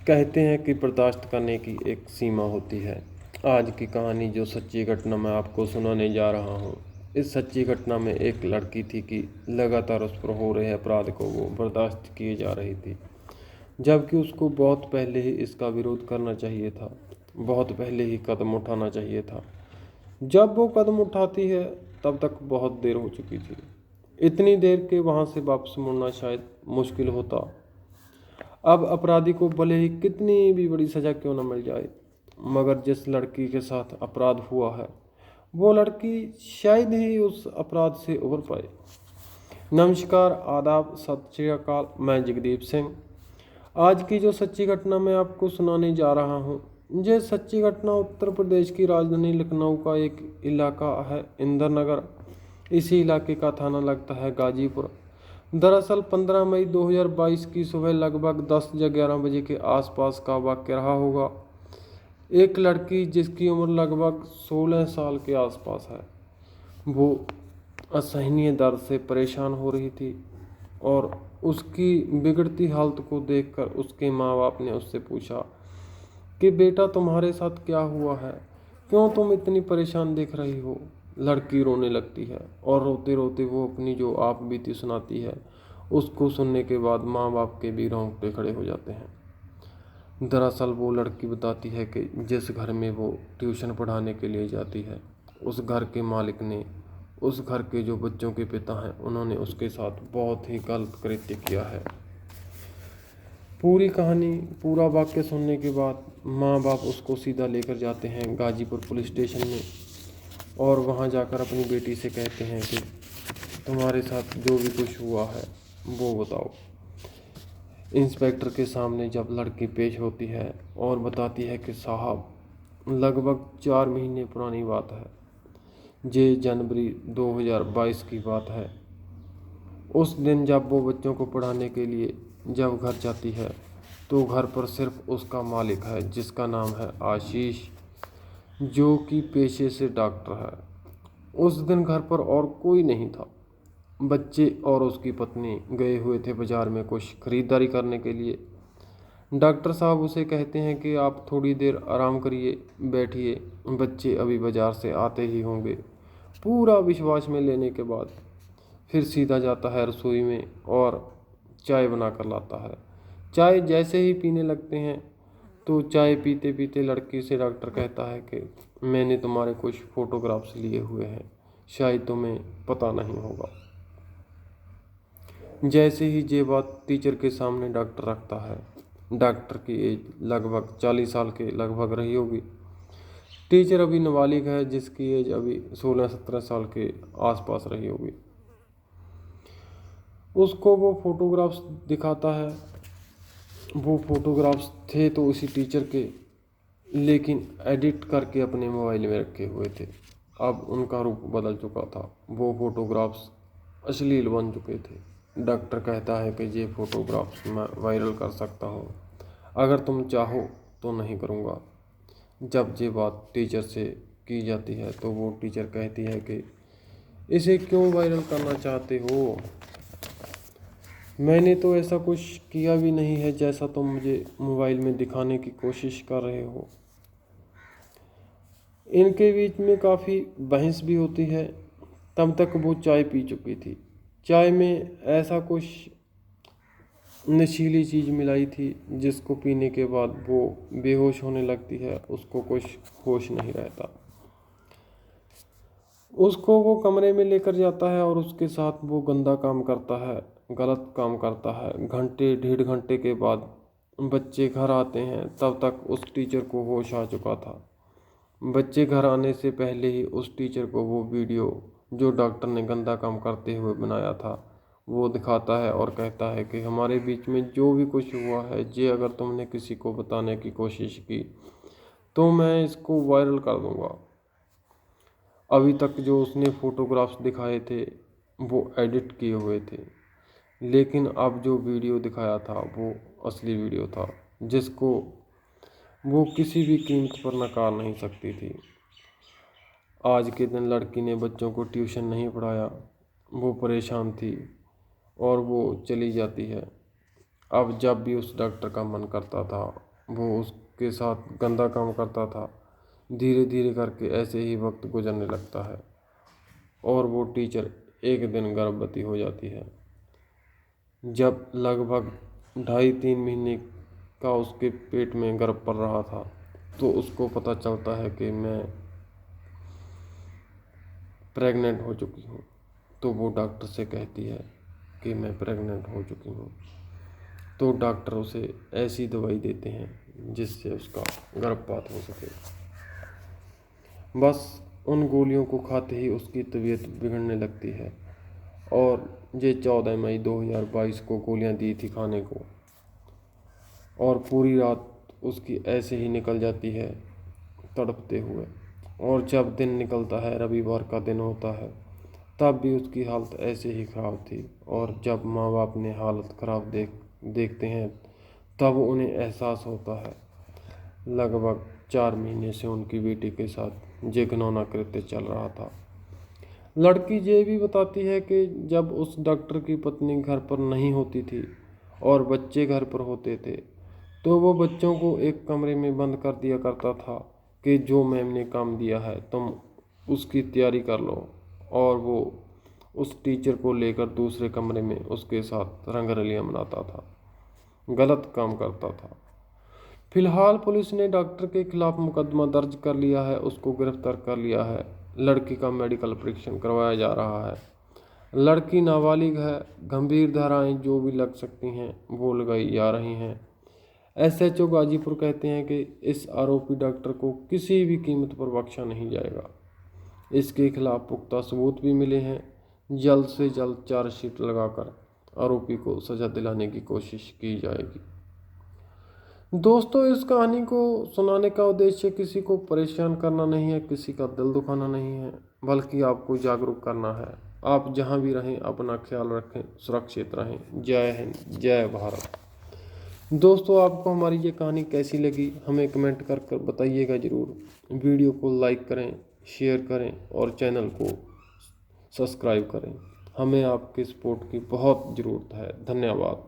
कहते हैं कि बर्दाश्त करने की एक सीमा होती है। आज की कहानी जो सच्ची घटना मैं आपको सुनाने जा रहा हूँ, इस सच्ची घटना में एक लड़की थी कि लगातार उस पर हो रहे अपराध को वो बर्दाश्त किए जा रही थी, जबकि उसको बहुत पहले ही इसका विरोध करना चाहिए था, बहुत पहले ही कदम उठाना चाहिए था। जब वो कदम उठाती है तब तक बहुत देर हो चुकी थी, इतनी देर के वहाँ से वापस मुड़ना शायद मुश्किल होता। अब अपराधी को भले ही कितनी भी बड़ी सज़ा क्यों न मिल जाए, मगर जिस लड़की के साथ अपराध हुआ है वो लड़की शायद ही उस अपराध से उबर पाए। नमस्कार, आदाब, सत श्री अकाल। मैं जगदीप सिंह। आज की जो सच्ची घटना मैं आपको सुनाने जा रहा हूँ, ये सच्ची घटना उत्तर प्रदेश की राजधानी लखनऊ का एक इलाका है, इंदिरा नगर। इसी इलाके का थाना लगता है गाजीपुर। दरअसल 15 मई 2022 की सुबह लगभग 10 या 11 बजे के आसपास का वाक़या रहा होगा। एक लड़की जिसकी उम्र लगभग 16 साल के आसपास है, वो असहनीय दर्द से परेशान हो रही थी और उसकी बिगड़ती हालत को देखकर उसके माँ बाप ने उससे पूछा कि बेटा, तुम्हारे साथ क्या हुआ है, क्यों तुम इतनी परेशान दिख रही हो। लड़की रोने लगती है और रोते रोते वो अपनी जो आप बीती सुनाती है, उसको सुनने के बाद माँ बाप के भी रोंगटे खड़े हो जाते हैं। दरअसल वो लड़की बताती है कि जिस घर में वो ट्यूशन पढ़ाने के लिए जाती है, उस घर के मालिक ने, उस घर के जो बच्चों के पिता हैं, उन्होंने उसके साथ बहुत ही गलत कृत्य किया है। पूरी कहानी, पूरा वाक्य सुनने के बाद माँ बाप उसको सीधा लेकर जाते हैं गाजीपुर पुलिस स्टेशन में और वहाँ जाकर अपनी बेटी से कहते हैं कि तुम्हारे साथ जो भी कुछ हुआ है वो बताओ। इंस्पेक्टर के सामने जब लड़की पेश होती है और बताती है कि साहब, लगभग 4 महीने पुरानी बात है, ये जनवरी 2022 की बात है। उस दिन जब वो बच्चों को पढ़ाने के लिए जब घर जाती है तो घर पर सिर्फ उसका मालिक है, जिसका नाम है आशीष, जो कि पेशे से डॉक्टर है। उस दिन घर पर और कोई नहीं था। बच्चे और उसकी पत्नी गए हुए थे बाजार में कुछ खरीदारी करने के लिए। डॉक्टर साहब उसे कहते हैं कि आप थोड़ी देर आराम करिए, बैठिए, बच्चे अभी बाजार से आते ही होंगे। पूरा विश्वास में लेने के बाद फिर सीधा जाता है रसोई में और चाय बना कर लाता है। चाय जैसे ही पीने लगते हैं तो चाय पीते पीते लड़की से डॉक्टर कहता है कि मैंने तुम्हारे कुछ फ़ोटोग्राफ्स लिए हुए हैं, शायद तुम्हें पता नहीं होगा। जैसे ही ये बात टीचर के सामने डॉक्टर रखता है, डॉक्टर की एज लगभग 40 साल के लगभग रही होगी। टीचर अभी नाबालिग है, जिसकी एज अभी 16-17 साल के आसपास रही होगी। उसको वो फ़ोटोग्राफ्स दिखाता है। वो फ़ोटोग्राफ्स थे तो उसी टीचर के, लेकिन एडिट करके अपने मोबाइल में रखे हुए थे। अब उनका रूप बदल चुका था, वो फ़ोटोग्राफ्स अश्लील बन चुके थे। डॉक्टर कहता है कि ये फ़ोटोग्राफ्स मैं वायरल कर सकता हूँ, अगर तुम चाहो तो नहीं करूँगा। जब ये बात टीचर से की जाती है तो वो टीचर कहती है कि इसे क्यों वायरल करना चाहते हो, मैंने तो ऐसा कुछ किया भी नहीं है जैसा तुम मुझे मोबाइल में दिखाने की कोशिश कर रहे हो। इनके बीच में काफ़ी बहस भी होती है। तब तक वो चाय पी चुकी थी। चाय में ऐसा कुछ नशीली चीज़ मिलाई थी जिसको पीने के बाद वो बेहोश होने लगती है, उसको कुछ होश नहीं रहता। उसको वो कमरे में लेकर जाता है और उसके साथ वो गंदा काम करता है, गलत काम करता है। घंटे 1.5 घंटे के बाद बच्चे घर आते हैं, तब तक उस टीचर को होश आ चुका था। बच्चे घर आने से पहले ही उस टीचर को वो वीडियो जो डॉक्टर ने गंदा काम करते हुए बनाया था वो दिखाता है और कहता है कि हमारे बीच में जो भी कुछ हुआ है, ये अगर तुमने किसी को बताने की कोशिश की तो मैं इसको वायरल कर दूंगा। अभी तक जो उसने फ़ोटोग्राफ्स दिखाए थे वो एडिट किए हुए थे, लेकिन अब जो वीडियो दिखाया था वो असली वीडियो था, जिसको वो किसी भी कीमत पर नकार नहीं सकती थी। आज के दिन लड़की ने बच्चों को ट्यूशन नहीं पढ़ाया, वो परेशान थी और वो चली जाती है। अब जब भी उस डॉक्टर का मन करता था वो उसके साथ गंदा काम करता था। धीरे धीरे करके ऐसे ही वक्त गुजरने लगता है और वो टीचर एक दिन गर्भवती हो जाती है। जब लगभग 2.5-3 महीने का उसके पेट में गर्भ पल रहा था तो उसको पता चलता है कि मैं प्रेग्नेंट हो चुकी हूँ। तो वो डॉक्टर से कहती है कि मैं प्रेग्नेंट हो चुकी हूँ। तो डॉक्टर उसे ऐसी दवाई देते हैं जिससे उसका गर्भपात हो सके। बस उन गोलियों को खाते ही उसकी तबीयत बिगड़ने लगती है और ये 14 मई 2022 को गोलियां दी थी खाने को, और पूरी रात उसकी ऐसे ही निकल जाती है तड़पते हुए। और जब दिन निकलता है, रविवार का दिन होता है, तब भी उसकी हालत ऐसे ही ख़राब थी। और जब माँ बाप ने हालत ख़राब देखते हैं तब उन्हें एहसास होता है लगभग 4 महीने से उनकी बेटी के साथ ये घिनौना कृत्य चल रहा था। लड़की ये भी बताती है कि जब उस डॉक्टर की पत्नी घर पर नहीं होती थी और बच्चे घर पर होते थे तो वो बच्चों को एक कमरे में बंद कर दिया करता था कि जो मैम ने काम दिया है तुम उसकी तैयारी कर लो, और वो उस टीचर को लेकर दूसरे कमरे में उसके साथ रंगरलियां मनाता था, गलत काम करता था। फिलहाल पुलिस ने डॉक्टर के खिलाफ मुकदमा दर्ज कर लिया है, उसको गिरफ्तार कर लिया है। लड़की का मेडिकल परीक्षण करवाया जा रहा है। लड़की नाबालिग है। गंभीर धाराएं जो भी लग सकती हैं वो लगाई जा रही हैं। एसएचओ गाजीपुर कहते हैं कि इस आरोपी डॉक्टर को किसी भी कीमत पर बख्शा नहीं जाएगा। इसके खिलाफ पुख्ता सबूत भी मिले हैं। जल्द से जल्द चार्जशीट लगाकर आरोपी को सजा दिलाने की कोशिश की जाएगी। दोस्तों, इस कहानी को सुनाने का उद्देश्य किसी को परेशान करना नहीं है, किसी का दिल दुखाना नहीं है, बल्कि आपको जागरूक करना है। आप जहां भी रहें अपना ख्याल रखें, सुरक्षित रहें। जय हिंद, जय भारत। दोस्तों, आपको हमारी ये कहानी कैसी लगी हमें कमेंट कर कर बताइएगा ज़रूर। वीडियो को लाइक करें, शेयर करें और चैनल को सब्सक्राइब करें। हमें आपके सपोर्ट की बहुत ज़रूरत है। धन्यवाद।